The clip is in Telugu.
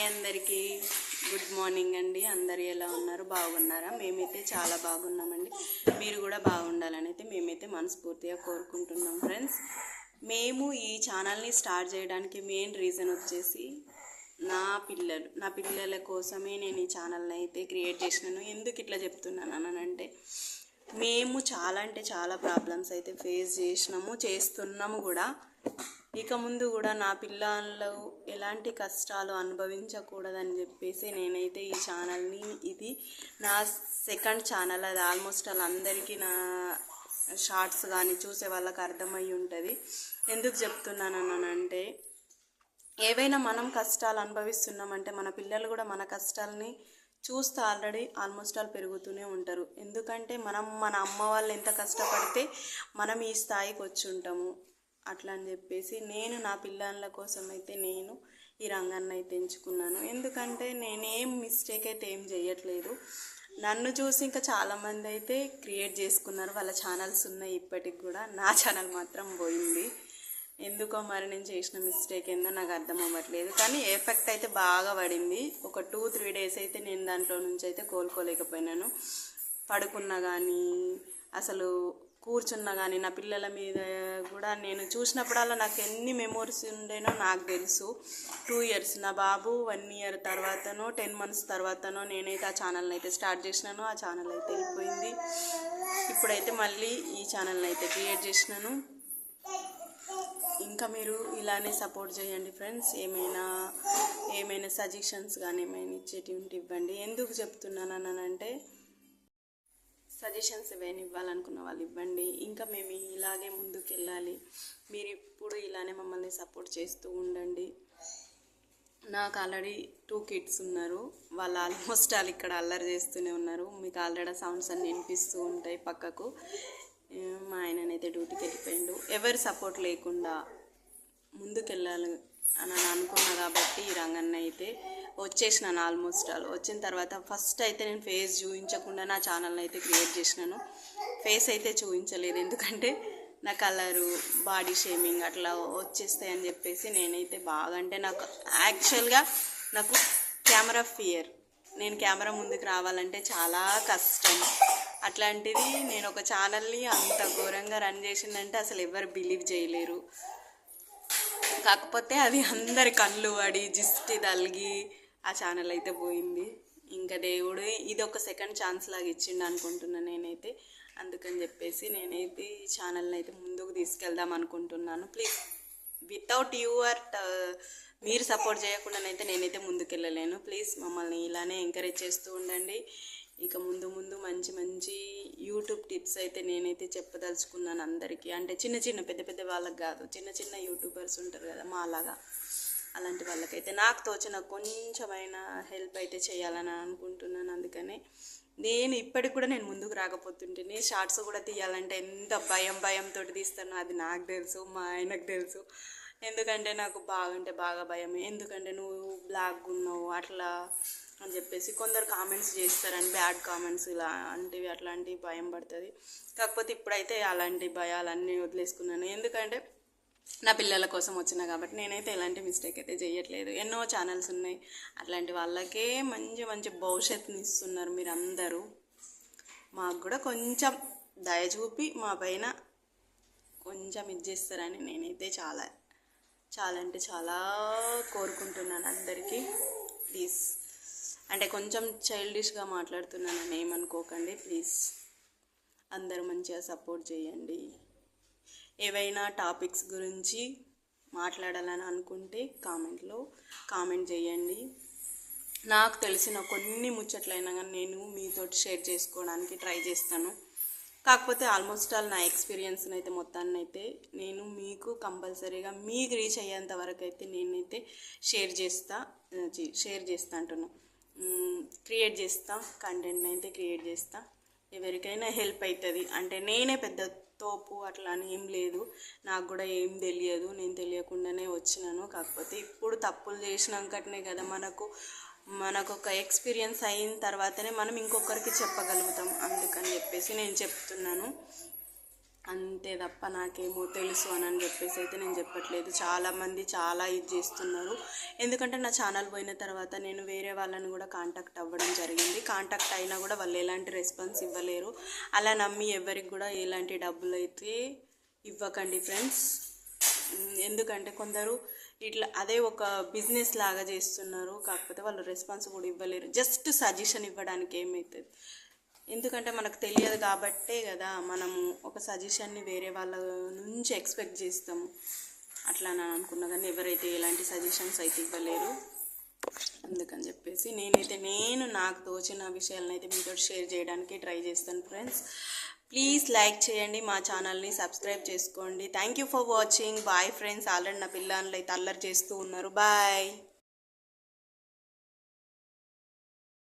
అందరికీ గుడ్ మార్నింగ్ అండి. అందరు ఎలా ఉన్నారు? బాగున్నారా? మేమైతే చాలా బాగున్నామండి. మీరు కూడా బాగుండాలని అయితే మేమైతే మనస్ఫూర్తిగా కోరుకుంటున్నాం ఫ్రెండ్స్. మేము ఈ ఛానల్ని స్టార్ట్ చేయడానికి మెయిన్ రీజన్ వచ్చేసి నా పిల్లల కోసమే నేను ఈ ఛానల్ని అయితే క్రియేట్ చేసినాను. ఎందుకు ఇట్లా చెప్తున్నాను అంటే, మేము చాలా అంటే చాలా ప్రాబ్లమ్స్ అయితే ఫేస్ చేస్తున్నాము కూడా. ఇక ముందు కూడా నా పిల్లలు ఎలాంటి కష్టాలు అనుభవించకూడదని చెప్పేసి నేనైతే ఈ ఛానల్ని, ఇది నా సెకండ్ ఛానల్, అది ఆల్మోస్ట్ వాళ్ళందరికీ నా షార్ట్స్ కానీ చూసే వాళ్ళకి అర్థమై ఉంటుంది. ఎందుకు చెప్తున్నానంటే, ఏవైనా మనం కష్టాలు అనుభవిస్తున్నామంటే మన పిల్లలు కూడా మన కష్టాలని చూస్తే ఆల్మోస్ట్ ఆల్ పెరుగుతూనే ఉంటారు. ఎందుకంటే మన అమ్మ వాళ్ళు ఎంత కష్టపడితే మనం ఈ స్థాయికి వచ్చి ఉంటాము. అట్లా అని చెప్పేసి నేను నా పిల్లల కోసం అయితే నేను ఈ రంగాన్ని అయితే ఎంచుకున్నాను. ఎందుకంటే నేనేం మిస్టేక్ అయితే ఏం చేయట్లేదు. నన్ను చూసి ఇంకా చాలామంది అయితే క్రియేట్ చేసుకున్నారు, వాళ్ళ ఛానల్స్ ఉన్నాయి ఇప్పటికి కూడా. నా ఛానల్ మాత్రం పోయింది. ఎందుకో మరి నేను చేసిన మిస్టేక్ ఏందో నాకు అర్థం అవ్వట్లేదు. కానీ ఎఫెక్ట్ అయితే బాగా పడింది. ఒక 2-3 డేస్ అయితే నేను దాంట్లో నుంచి అయితే కోలుకోలేకపోయినాను. పడుకున్నా కానీ, అసలు కూర్చున్నా కానీ, నా పిల్లల మీద కూడా నేను చూసినప్పుడల్లా నాకు ఎన్ని మెమోరీస్ ఉండేనో నాకు తెలుసు. 2 ఇయర్స్, నా బాబు 1 ఇయర్ తర్వాతనో 10 మంత్స్ తర్వాతనో నేనైతే ఆ ఛానల్ని అయితే స్టార్ట్ చేసినాను. ఆ ఛానల్ అయితే వెళ్ళిపోయింది. ఇప్పుడైతే మళ్ళీ ఈ ఛానల్ని అయితే క్రియేట్ చేసినాను. ఇంకా మీరు ఇలానే సపోర్ట్ చేయండి ఫ్రెండ్స్. ఏమైనా సజెషన్స్ కానీ ఏమైనా ఇచ్చేటివి ఉంటే ఇవ్వండి. ఎందుకు చెప్తున్నాను అంటే, సజెషన్స్ ఏమైనా ఇవ్వాలనుకున్న వాళ్ళు ఇవ్వండి. ఇంకా మేము ఇలాగే ముందుకు వెళ్ళాలి. మీరు ఇప్పుడు ఇలానే మమ్మల్ని సపోర్ట్ చేస్తూ ఉండండి. నాకు ఆల్రెడీ 2 కిడ్స్ ఉన్నారు. వాళ్ళు ఆల్మోస్ట్ వాళ్ళు ఇక్కడ అల్లరి చేస్తూనే ఉన్నారు. మీకు ఆల్రెడీ సౌండ్స్ అన్నీ వినిపిస్తూ ఉంటాయి పక్కకు. మా ఆయననైతే డ్యూటీకి వెళ్ళిపోయిండు. ఎవరి సపోర్ట్ లేకుండా ముందుకెళ్ళాలి అని అనుకున్నా కాబట్టి ఈ రంగాన్ని అయితే వచ్చేసినాను. ఆల్మోస్ట్ వచ్చిన తర్వాత ఫస్ట్ అయితే నేను ఫేస్ చూపించకుండా నా ఛానల్ని అయితే క్రియేట్ చేసినాను. ఫేస్ అయితే చూపించలేదు, ఎందుకంటే నా కలరు, బాడీ షేమింగ్ అట్లా వచ్చేస్తాయని చెప్పేసి నేనైతే బాగా, అంటే నాకు యాక్చువల్గా నాకు కెమెరా ఫియర్. నేను కెమెరా ముందుకు రావాలంటే చాలా కష్టం. అట్లాంటిది నేను ఒక ఛానల్ని అంత ఘోరంగా రన్ చేసిందంటే అసలు ఎవరు బిలీవ్ చేయలేరు. కాకపోతే అది అందరి కళ్ళు పడి జిస్టి తలిగి ఆ ఛానల్ అయితే పోయింది. ఇంకా దేవుడు ఇది ఒక సెకండ్ ఛాన్స్ లాగా ఇచ్చిండు అనుకుంటున్నాను నేనైతే. అందుకని చెప్పేసి నేనైతే ఈ ఛానల్ని అయితే ముందుకు తీసుకెళ్దాం అనుకుంటున్నాను. ప్లీజ్, వితౌట్ మీరు సపోర్ట్ చేయకుండానైతే నేనైతే ముందుకెళ్ళలేను. ప్లీజ్ మమ్మల్ని ఇలానే ఎంకరేజ్ చేస్తూ ఉండండి. ఇక ముందు మంచి యూట్యూబ్ టిప్స్ అయితే నేనైతే చెప్పదలుచుకున్నాను అందరికీ. అంటే పెద్ద వాళ్ళకి కాదు, చిన్న యూట్యూబర్స్ ఉంటారు కదా మా అలాగా, అలాంటి వాళ్ళకైతే నాకు తోచిన కొంచెమైనా హెల్ప్ అయితే చేయాలని అనుకుంటున్నాను. అందుకనే నేను ఇప్పటికి కూడా నేను ముందుకు రాకపోతుంటేనే షార్ట్స్ కూడా తీయాలంటే ఎంత భయంతో తీస్తానో అది నాకు తెలుసు, మా ఆయనకు తెలుసు. ఎందుకంటే నాకు బాగా భయమే. ఎందుకంటే నువ్వు బ్లాక్ ఉన్నావు అట్లా అని చెప్పేసి కొందరు కామెంట్స్ చేస్తారని, బ్యాడ్ కామెంట్స్ ఇలా అంటివి, అట్లాంటివి భయం పడుతుంది. కాకపోతే ఇప్పుడైతే అలాంటి భయాలన్నీ వదిలేసుకున్నాను. ఎందుకంటే నా పిల్లల కోసం వచ్చినా కాబట్టి నేనైతే ఎలాంటి మిస్టేక్ అయితే చేయట్లేదు. ఎన్నో ఛానల్స్ ఉన్నాయి, అట్లాంటి వాళ్ళకే మంచి భవిష్యత్తుని ఇస్తున్నారు మీరందరూ. మాకు కూడా కొంచెం దయ చూపి మా పైన కొంచెం ఇది చేస్తారని నేనైతే చాలా అంటే చాలా కోరుకుంటున్నాను అందరికీ. ప్లీజ్, అంటే కొంచెం చైల్డిష్గా మాట్లాడుతున్నానని ఏమనుకోకండి. ప్లీజ్ అందరూ మంచిగా సపోర్ట్ చేయండి. ఏవైనా టాపిక్స్ గురించి మాట్లాడాలని అనుకుంటే కామెంట్ చేయండి. నాకు తెలిసిన కొన్ని ముచ్చట్లైనా కానీ నేను మీతోటి షేర్ చేసుకోవడానికి ట్రై చేస్తాను. కాకపోతే ఆల్మోస్ట్ ఆల్ నా ఎక్స్పీరియన్స్ని అయితే మొత్తాన్ని అయితే నేను మీకు కంపల్సరీగా మీకు రీచ్ అయ్యేంత వరకు అయితే నేనైతే షేర్ చేస్తా అంటున్నాను. క్రియేట్ చేస్తా, కంటెంట్ని అయితే క్రియేట్ చేస్తా. ఎవరికైనా హెల్ప్ అవుతుంది. అంటే నేనే పెద్ద తోపు అట్లా అని ఏం లేదు, నాకు కూడా ఏం తెలియదు, నేను తెలియకుండానే వచ్చినాను. కాకపోతే ఇప్పుడు తప్పులు చేసినాకనే కదా మనకు ఒక ఎక్స్పీరియన్స్ అయిన తర్వాతనే మనం ఇంకొకరికి చెప్పగలుగుతాం. అందుకని చెప్పేసి నేను చెప్తున్నాను. అంతే తప్ప నాకేమో తెలుసు అని చెప్పేసి అయితే నేను చెప్పట్లేదు. చాలామంది చాలా ఇది చేస్తున్నారు. ఎందుకంటే నా ఛానల్ పోయిన తర్వాత నేను వేరే వాళ్ళని కూడా కాంటాక్ట్ అవ్వడం జరిగింది. కాంటాక్ట్ అయినా కూడా వాళ్ళు ఎలాంటి రెస్పాన్స్ ఇవ్వలేరు. అలా నమ్మి ఎవరికి కూడా ఎలాంటి డబ్బులు అయితే ఇవ్వకండి ఫ్రెండ్స్. ఎందుకంటే కొందరు ఇట్లా అదే ఒక బిజినెస్ లాగా చేస్తున్నారు. కాకపోతే వాళ్ళు రెస్పాన్స్ కూడా ఇవ్వలేరు. జస్ట్ సజెషన్ ఇవ్వడానికి ఏమవుతుంది? ఎందుకంటే మనకు తెలియదు కాబట్టే కదా మనము ఒక సజెషన్ని వేరే వాళ్ళ నుంచి ఎక్స్పెక్ట్ చేస్తాము. అట్లా నేను అనుకున్నా, కానీ ఎవరైతే ఎలాంటి సజెషన్స్ అయితే ఇవ్వలేరు. అందుకని చెప్పేసి నేను నాకు తోచిన విషయాలను అయితే మీతో షేర్ చేయడానికి ట్రై చేస్తాను ఫ్రెండ్స్. ప్లీజ్ లైక్ చేయండి, మా ఛానల్ని సబ్స్క్రైబ్ చేసుకోండి. Thank you for watching. Bye friends. Already నా పిల్లలు అయితే అల్లరి చేస్తూ ఉన్నారు. బాయ్.